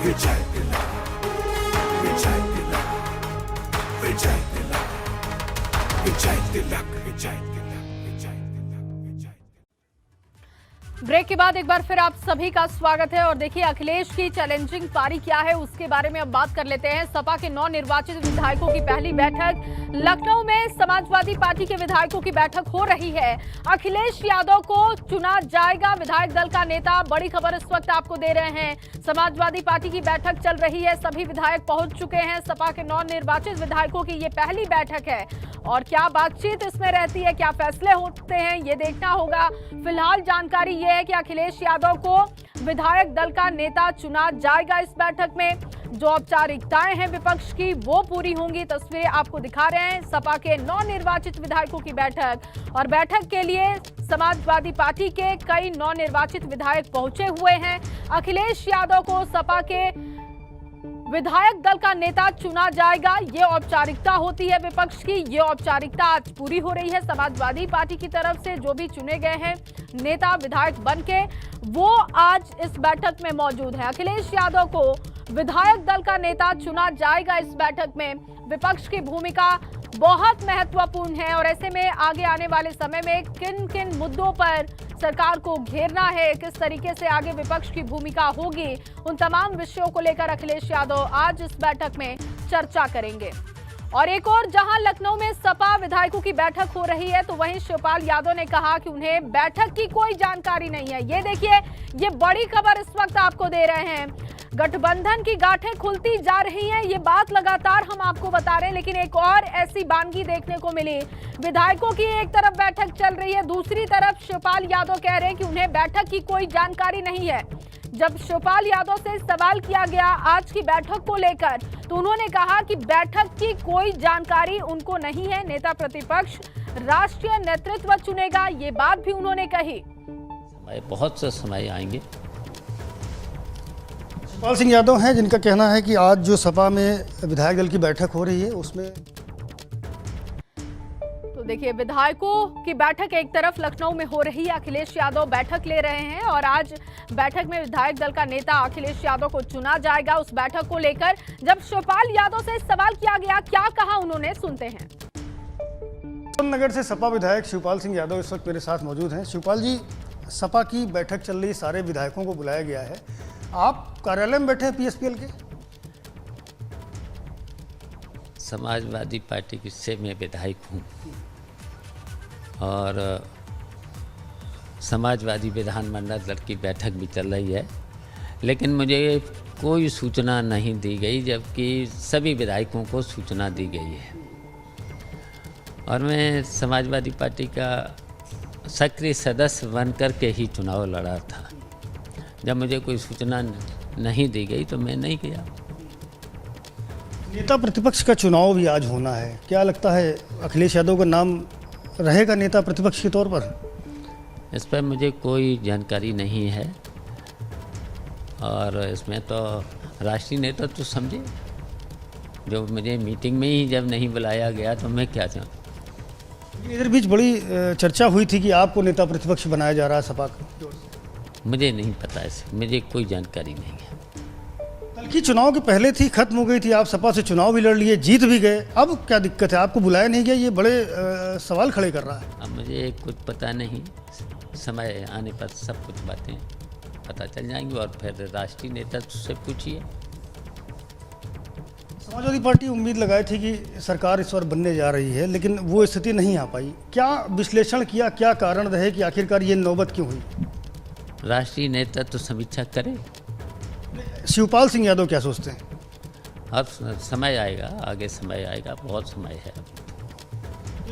विजय तिलक, विजय तिलक, विजय तिलक, विजय तिलक, विजय तिलक, विजय तिलक, विजय। Break के बाद एक बार फिर आप सभी का स्वागत है। और देखिए, अखिलेश की चैलेंजिंग पारी क्या है उसके बारे में अब बात कर लेते हैं। सपा के 9 निर्वाचित विधायकों की पहली बैठक लखनऊ में समाजवादी पार्टी के विधायकों की बैठक हो रही है। अखिलेश यादव को चुना जाएगा विधायक दल का नेता, बड़ी खबर इस वक्त आपको दे रहे हैं। समाजवादी पार्टी की बैठक चल रही है, सभी विधायक पहुंच चुके हैं। सपा के 9 निर्वाचित विधायकों की ये पहली बैठक है और क्या बातचीत इसमें रहती है, क्या फैसले होते हैं, ये देखना होगा। फिलहाल जानकारी ये है कि अखिलेश यादव को विधायक दल का नेता चुना जाएगा। इस बैठक में जो औपचारिकताएं हैं विपक्ष की वो पूरी होंगी। तस्वीरें आपको दिखा रहे हैं सपा के 9 निर्वाचित विधायकों की बैठक। और बैठक के लिए समाजवादी पार्टी के कई 9 निर्वाचित विधायक पहुंचे हुए हैं। अखिलेश यादव को सपा के विधायक दल का नेता चुना जाएगा, ये औपचारिकता होती है विपक्ष की। ये औपचारिकता आज पूरी हो रही है। समाजवादी पार्टी की तरफ से जो भी चुने गए हैं नेता विधायक बनके, वो आज इस बैठक में मौजूद है। अखिलेश यादव को विधायक दल का नेता चुना जाएगा। इस बैठक में विपक्ष की भूमिका बहुत महत्वपूर्ण है और ऐसे में आगे आने वाले समय में किन किन मुद्दों पर सरकार को घेरना है, किस तरीके से आगे विपक्ष की भूमिका होगी, उन तमाम विषयों को लेकर अखिलेश यादव आज इस बैठक में चर्चा करेंगे। और एक और जहां लखनऊ में सपा विधायकों की बैठक हो रही है, तो वहीं शिवपाल यादव ने कहा कि उन्हें बैठक की कोई जानकारी नहीं है। ये देखिए, ये बड़ी खबर इस वक्त आपको दे रहे हैं। गठबंधन की गांठें खुलती जा रही हैं, ये बात लगातार हम आपको बता रहे हैं। लेकिन एक और ऐसी बानगी देखने को मिली। विधायकों की एक तरफ बैठक चल रही है, दूसरी तरफ शिवपाल यादव कह रहे हैं कि उन्हें बैठक की कोई जानकारी नहीं है। जब शिवपाल यादव से सवाल किया गया आज की बैठक को लेकर, तो उन्होंने कहा कि बैठक की कोई जानकारी उनको नहीं है। नेता प्रतिपक्ष राष्ट्रीय नेतृत्व चुनेगा, ये बात भी उन्होंने कही। बहुत से समय आएंगे। शिवपाल सिंह यादव हैं जिनका कहना है कि आज जो सपा में विधायक दल की बैठक हो रही है उसमें, तो देखिए, विधायकों की बैठक एक तरफ लखनऊ में हो रही है, अखिलेश यादव बैठक ले रहे हैं और आज बैठक में विधायक दल का नेता अखिलेश यादव को चुना जाएगा। उस बैठक को लेकर जब शिवपाल यादव से सवाल किया गया, क्या कहा उन्होंने, सुनते हैं। नगर से सपा विधायक शिवपाल सिंह यादव इस वक्त मेरे साथ मौजूद हैं। शिवपाल जी, सपा की बैठक चल रही, सारे विधायकों को बुलाया गया है, आप कार्यालय में बैठे हैं पीएसपीएल के? समाजवादी पार्टी से मैं विधायक हूँ और समाजवादी विधानमंडल दल की बैठक भी चल रही है, लेकिन मुझे कोई सूचना नहीं दी गई, जबकि सभी विधायकों को सूचना दी गई है। और मैं समाजवादी पार्टी का सक्रिय सदस्य बनकर के ही चुनाव लड़ा था। जब मुझे कोई सूचना नहीं दी गई तो मैं नहीं गया। नेता प्रतिपक्ष का चुनाव भी आज होना है, क्या लगता है अखिलेश यादव का नाम रहेगा नेता प्रतिपक्ष के तौर पर? इस पर मुझे कोई जानकारी नहीं है और इसमें तो राष्ट्रीय नेता तो समझे, जो मुझे मीटिंग में ही जब नहीं बुलाया गया तो मैं क्या चाहूँ। इधर बीच बड़ी चर्चा हुई थी कि आपको नेता प्रतिपक्ष बनाया जा रहा है सपा का। मुझे नहीं पता, ऐसे मुझे कोई जानकारी नहीं है। कल की चुनाव के पहले थी, खत्म हो गई थी, आप सपा से चुनाव भी लड़ लिए, जीत भी गए, अब क्या दिक्कत है? आपको बुलाया नहीं गया, ये बड़े सवाल खड़े कर रहा है। अब मुझे कुछ पता नहीं, समय आने पर सब कुछ बातें पता चल जाएंगी। और फिर राष्ट्रीय नेतृत्व से पूछिए। समाजवादी पार्टी उम्मीद लगाई थी कि सरकार इस बार बनने जा रही है, लेकिन वो स्थिति नहीं आ पाई। क्या विश्लेषण किया, क्या कारण रहे कि आखिरकार ये नौबत क्यों हुई? राष्ट्रीय नेतृत्व समीक्षा करे। शिवपाल सिंह यादव क्या सोचते हैं? अब समय आएगा, आगे समय आएगा, बहुत समय है।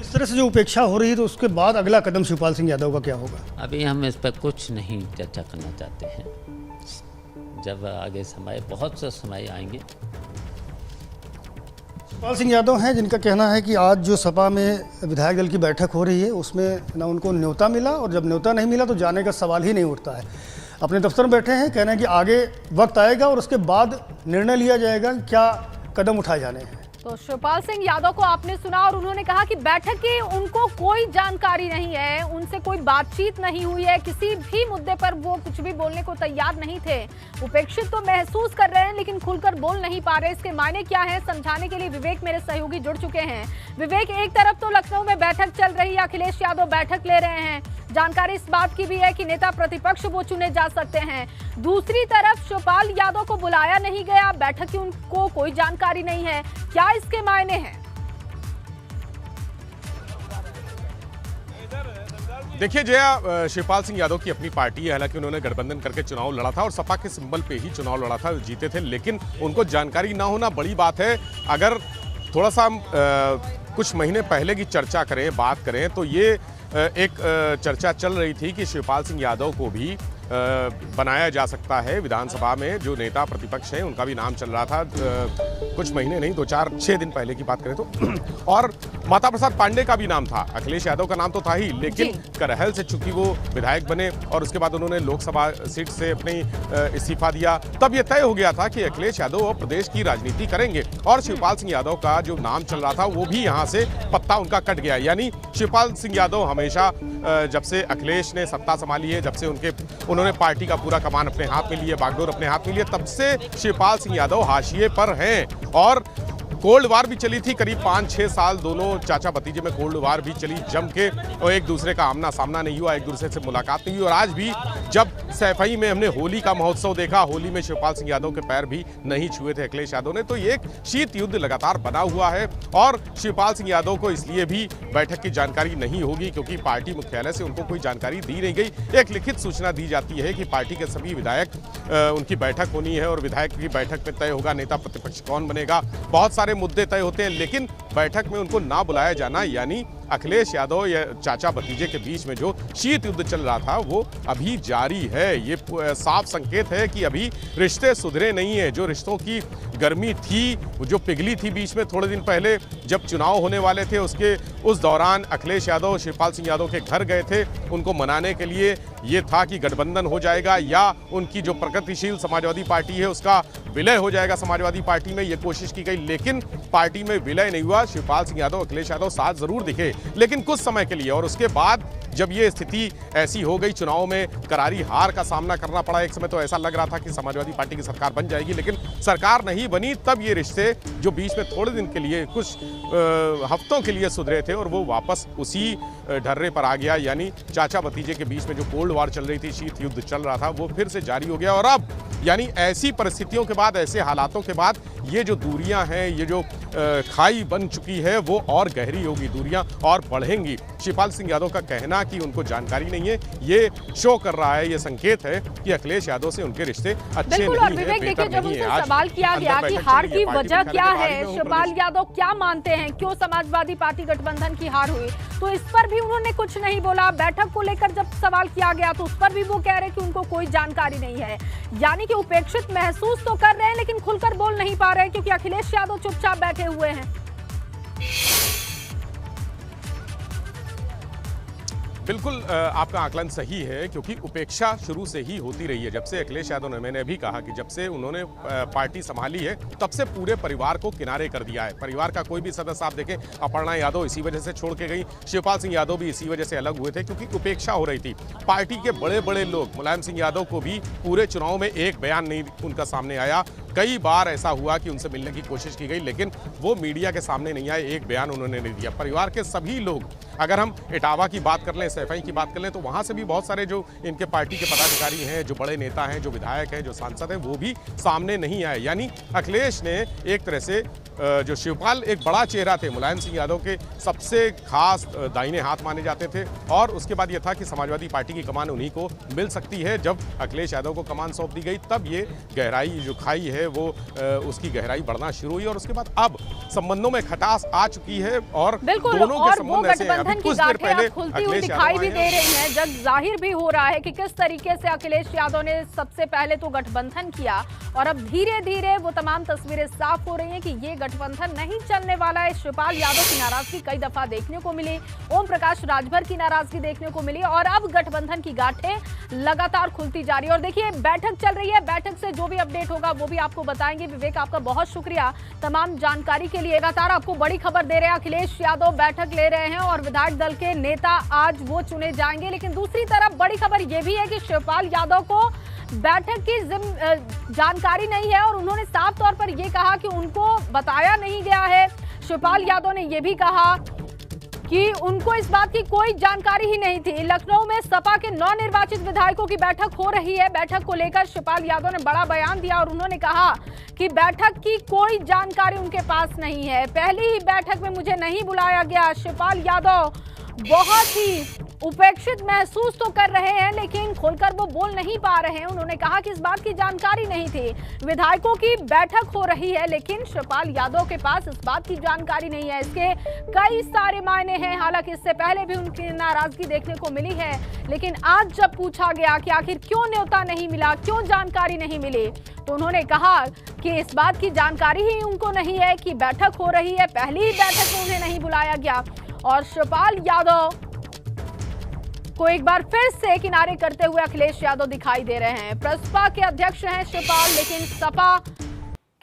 इस तरह से जो उपेक्षा हो रही है तो उसके बाद अगला कदम शिवपाल सिंह यादव का क्या होगा? अभी हम इस पर कुछ नहीं चर्चा करना चाहते हैं। जब आगे समय, बहुत से समय आएंगे। शिवपाल सिंह यादव हैं जिनका कहना है कि आज जो सपा में विधायक दल की बैठक हो रही है उसमें ना उनको न्योता मिला, और जब न्योता नहीं मिला तो जाने का सवाल ही नहीं उठता है। अपने दफ्तर में बैठे हैं, कह रहे हैं कि आगे वक्त आएगा और उसके बाद निर्णय लिया जाएगा कि क्या कदम उठाए जाने हैं। तो शिवपाल सिंह यादव को आपने सुना और उन्होंने कहा कि बैठक की उनको कोई जानकारी नहीं है, उनसे कोई बातचीत नहीं हुई है, किसी भी मुद्दे पर वो कुछ भी बोलने को तैयार नहीं थे। उपेक्षित तो महसूस कर रहे हैं लेकिन खुलकर बोल नहीं पा रहे। इसके मायने क्या है समझाने के लिए विवेक मेरे सहयोगी जुड़ चुके हैं। विवेक, एक तरफ तो लखनऊ में बैठक चल रही है, अखिलेश यादव बैठक ले रहे हैं, जानकारी इस बात की भी है कि नेता प्रतिपक्ष वो चुने जा सकते हैं। दूसरी तरफ शिवपाल यादव को बुलाया नहीं गया, बैठक की उनको कोई जानकारी नहीं है, क्या इसके मायने हैं? देखिए जया, शिवपाल सिंह यादव की अपनी पार्टी है, हालांकि उन्होंने गठबंधन करके चुनाव लड़ा था और सपा के सिंबल पे ही चुनाव लड़ा था, जीते थे, लेकिन उनको जानकारी ना होना बड़ी बात है। अगर थोड़ा सा कुछ महीने पहले की चर्चा करें, बात करें, तो ये एक चर्चा चल रही थी कि शिवपाल सिंह यादव को भी बनाया जा सकता है विधानसभा में, जो नेता प्रतिपक्ष हैं उनका भी नाम चल रहा था, कुछ महीने नहीं 2-4-6 दिन पहले की बात करें तो। और माता प्रसाद पांडे का भी नाम था, अखिलेश यादव का नाम तो था ही, लेकिन करहल से चूंकि वो विधायक बने और उसके बाद उन्होंने लोकसभा सीट से अपनी इस्तीफा दिया, तब ये तय हो गया था कि अखिलेश यादव अब प्रदेश की राजनीति करेंगे और शिवपाल सिंह यादव का जो नाम चल रहा था वो भी यहाँ से पत्ता उनका कट गया। यानी शिवपाल सिंह यादव हमेशा जब से अखिलेश ने सत्ता संभाली है, जब से उन्होंने पार्टी का पूरा कमान अपने हाथ में लिए, बागडोर अपने हाथ में लिए, तब से शिवपाल सिंह यादव हाशिए पर हैं। और कोल्ड वार भी चली थी करीब 5-6 साल, दोनों चाचा भतीजे में कोल्ड वार भी चली जम के, और एक दूसरे का आमना सामना नहीं हुआ, एक दूसरे से मुलाकात नहीं हुई। और आज भी जब सैफई में हमने होली का महोत्सव देखा, होली में शिवपाल सिंह यादव के पैर भी नहीं छुए थे अखिलेश यादव ने। तो ये एक शीत युद्ध लगातार बना हुआ है और शिवपाल सिंह यादव को इसलिए भी बैठक की जानकारी नहीं होगी क्योंकि पार्टी मुख्यालय से उनको कोई जानकारी दी नहीं गई। एक लिखित सूचना दी जाती है कि पार्टी के सभी विधायक, उनकी बैठक होनी है और विधायक की बैठक में तय होगा नेता प्रतिपक्ष कौन बनेगा, बहुत सारे मुद्दे तय होते हैं, लेकिन बैठक में उनको ना बुलाया जाना, यानी अखिलेश यादव या चाचा भतीजे के बीच में जो शीत युद्ध चल रहा था वो अभी जारी है। ये साफ संकेत है कि अभी रिश्ते सुधरे नहीं है। जो रिश्तों की गर्मी थी, जो पिघली थी बीच में थोड़े दिन पहले जब चुनाव होने वाले थे, उस दौरान अखिलेश यादव शिवपाल सिंह यादव के घर गए थे उनको मनाने के लिए। ये था कि गठबंधन हो जाएगा या उनकी जो प्रगतिशील समाजवादी पार्टी है उसका विलय हो जाएगा समाजवादी पार्टी में, ये कोशिश की गई, लेकिन पार्टी में विलय नहीं हुआ। शिवपाल सिंह यादव अखिलेश यादव साथ जरूर दिखे लेकिन कुछ समय के लिए, और उसके बाद जब ये स्थिति ऐसी हो गई, चुनाव में करारी हार का सामना करना पड़ा। एक समय तो ऐसा लग रहा था कि समाजवादी पार्टी की सरकार बन जाएगी, लेकिन सरकार नहीं बनी। तब ये रिश्ते जो बीच में थोड़े दिन के लिए, कुछ हफ्तों के लिए सुधरे थे और वो वापस उसी ढर्रे पर आ गया, यानी चाचा भतीजे के बीच में जो कोल्ड वार चल रही थी, शीत युद्ध चल रहा था, वो फिर से जारी हो गया। और अब यानी ऐसी परिस्थितियों के बाद, ऐसे हालातों के बाद ये जो दूरियां हैं, ये जो खाई बन चुकी है वो और गहरी होगी, दूरियां और बढ़ेंगी। शिवपाल सिंह यादव का कहना कि उनको जानकारी नहीं है, ये शो कर रहा है, ये संकेत है कि अखिलेश यादव से उनके रिश्ते अच्छे नहीं है, बेहतर नहीं है। आज सवाल किया गया कि हार की वजह क्या है, शिवपाल यादव क्या मानते हैं, क्यों समाजवादी पार्टी गठबंधन की हार हुई, तो इस पर भी उन्होंने कुछ नहीं बोला। बैठक को लेकर जब सवाल किया गया तो उस पर भी वो कह रहे कि उनको कोई जानकारी नहीं है, यानी कि उपेक्षित महसूस तो कर रहे हैं लेकिन खुलकर बोल नहीं पा रहे हैं क्योंकि अखिलेश यादव चुपचाप बैठे हुए हैं। बिल्कुल आपका आकलन सही है, क्योंकि उपेक्षा शुरू से ही होती रही है। जब से अखिलेश यादव ने, मैंने अभी कहा कि जब से उन्होंने पार्टी संभाली है तब से पूरे परिवार को किनारे कर दिया है। परिवार का कोई भी सदस्य आप देखें, अपर्णा यादव इसी वजह से छोड़ के गई, शिवपाल सिंह यादव भी इसी वजह से अलग हुए थे क्योंकि उपेक्षा हो रही थी। पार्टी के बड़े बड़े लोग, मुलायम सिंह यादव को भी पूरे चुनाव में एक बयान नहीं उनका सामने आया। कई बार ऐसा हुआ कि उनसे मिलने की कोशिश की गई लेकिन वो मीडिया के सामने नहीं आए, एक बयान उन्होंने नहीं दिया। परिवार के सभी लोग, अगर हम इटावा की बात कर लें, सैफई की बात कर लें, तो वहाँ से भी बहुत सारे जो इनके पार्टी के पदाधिकारी हैं, जो बड़े नेता हैं, जो विधायक हैं, जो सांसद हैं, वो भी सामने नहीं आए। यानी अखिलेश ने एक तरह से, जो शिवपाल एक बड़ा चेहरा थे, मुलायम सिंह यादव के सबसे खास दाहिने हाथ माने जाते थे, और उसके बाद यह था कि समाजवादी पार्टी की कमान उन्हीं को मिल सकती है। जब अखिलेश यादव को कमान सौंप दी गई तब ये गहराई जो खाई है वो उसकी गहराई बढ़ना शुरू हुई और उसके बाद अब संबंधों में खटास आ चुकी है। और दोनों के संबंध ऐसे हैं, अभी कुछ देर पहले खुलती हुई दिखाई भी दे रही है। जग जाहिर भी हो रहा है कि किस तरीके से अखिलेश यादव ने सबसे पहले तो गठबंधन किया और अब धीरे धीरे वो तमाम तस्वीरें साफ हो रही हैं कि ये गठबंधन नहीं चलने वाला है। शिवपाल यादव की नाराजगी कई दफा देखने को मिली, ओम प्रकाश राजभर की नाराजगी देखने को मिली और अब गठबंधन की गांठें लगातार खुलती जा रही है। और देखिए बैठक चल रही है, बैठक से जो भी अपडेट होगा वो भी आप आपको बताएंगे। विवेक, आपका बहुत शुक्रिया तमाम जानकारी के लिए। लगातार आपको बड़ी खबर दे रहे हैं, अखिलेश यादव बैठक ले रहे हैं और विधायक दल के नेता आज वो चुने जाएंगे। लेकिन दूसरी तरफ बड़ी खबर ये भी है कि शिवपाल यादव को बैठक की जानकारी नहीं है और उन्होंने साफ तौर पर यह कहा कि उनको बताया नहीं गया है। शिवपाल यादव ने यह भी कहा कि उनको इस बात की कोई जानकारी ही नहीं थी। लखनऊ में सपा के नवनिर्वाचित विधायकों की बैठक हो रही है। बैठक को लेकर शिवपाल यादव ने बड़ा बयान दिया और उन्होंने कहा कि बैठक की कोई जानकारी उनके पास नहीं है। पहली ही बैठक में मुझे नहीं बुलाया गया। शिवपाल यादव बहुत ही उपेक्षित महसूस तो कर रहे हैं, लेकिन खुलकर वो बोल नहीं पा रहे हैं। उन्होंने कहा कि इस बात की जानकारी नहीं थी। विधायकों की बैठक हो रही है, लेकिन शिवपाल यादव के पास इस बात की जानकारी नहीं है। इसके कई सारे मायने हैं। हालांकि इससे पहले भी उनकी नाराजगी देखने को मिली है, लेकिन आज जब पूछा गया कि आखिर क्यों न्योता नहीं मिला, क्यों जानकारी नहीं मिली, तो उन्होंने कहा कि इस बात की जानकारी ही उनको नहीं है कि बैठक हो रही है। पहली ही बैठक में उन्हें नहीं बुलाया गया। और शिवपाल यादव को एक बार फिर से किनारे करते हुए अखिलेश यादव दिखाई दे रहे हैं। प्रसपा के अध्यक्ष हैं शिवपाल, लेकिन सपा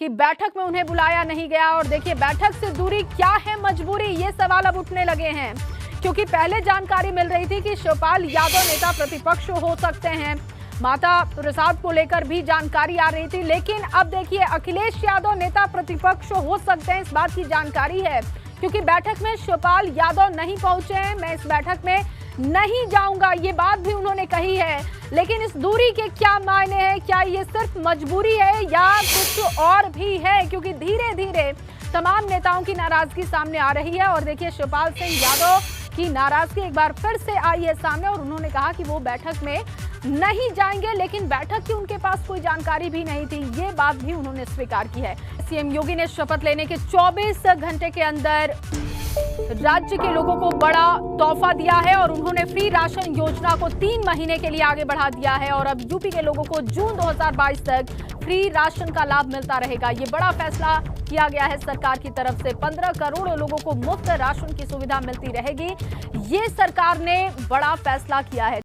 की बैठक में उन्हें बुलाया नहीं गया। और देखिए, बैठक से दूरी क्या है मजबूरी, ये सवाल अब उठने लगे हैं, क्योंकि पहले जानकारी मिल रही थी कि शिवपाल यादव नेता प्रतिपक्ष हो सकते हैं। माता प्रसाद को लेकर भी जानकारी आ रही थी, लेकिन अब देखिए अखिलेश यादव नेता प्रतिपक्ष हो सकते हैं, इस बात की जानकारी है, क्योंकि बैठक में शिवपाल यादव नहीं पहुंचे हैं। मैं इस बैठक में नहीं जाऊंगा, ये बात भी उन्होंने कही है। लेकिन इस दूरी के क्या मायने हैं, क्या ये सिर्फ मजबूरी है या कुछ और भी है, क्योंकि धीरे धीरे तमाम नेताओं की नाराजगी सामने आ रही है। और देखिए, शिवपाल सिंह यादव की नाराजगी एक बार फिर से आई है सामने और उन्होंने कहा कि वो बैठक में नहीं जाएंगे, लेकिन बैठक की उनके पास कोई जानकारी भी नहीं थी, ये बात भी उन्होंने स्वीकार की है। सीएम योगी ने शपथ लेने के 24 घंटे के अंदर राज्य के लोगों को बड़ा तोहफा दिया है और उन्होंने फ्री राशन योजना को 3 महीने के लिए आगे बढ़ा दिया है। और अब यूपी के लोगों को जून 2022 तक फ्री राशन का लाभ मिलता रहेगा। ये बड़ा फैसला किया गया है सरकार की तरफ से। 15 करोड़ लोगों को मुफ्त राशन की सुविधा मिलती रहेगी। ये सरकार ने बड़ा फैसला किया है।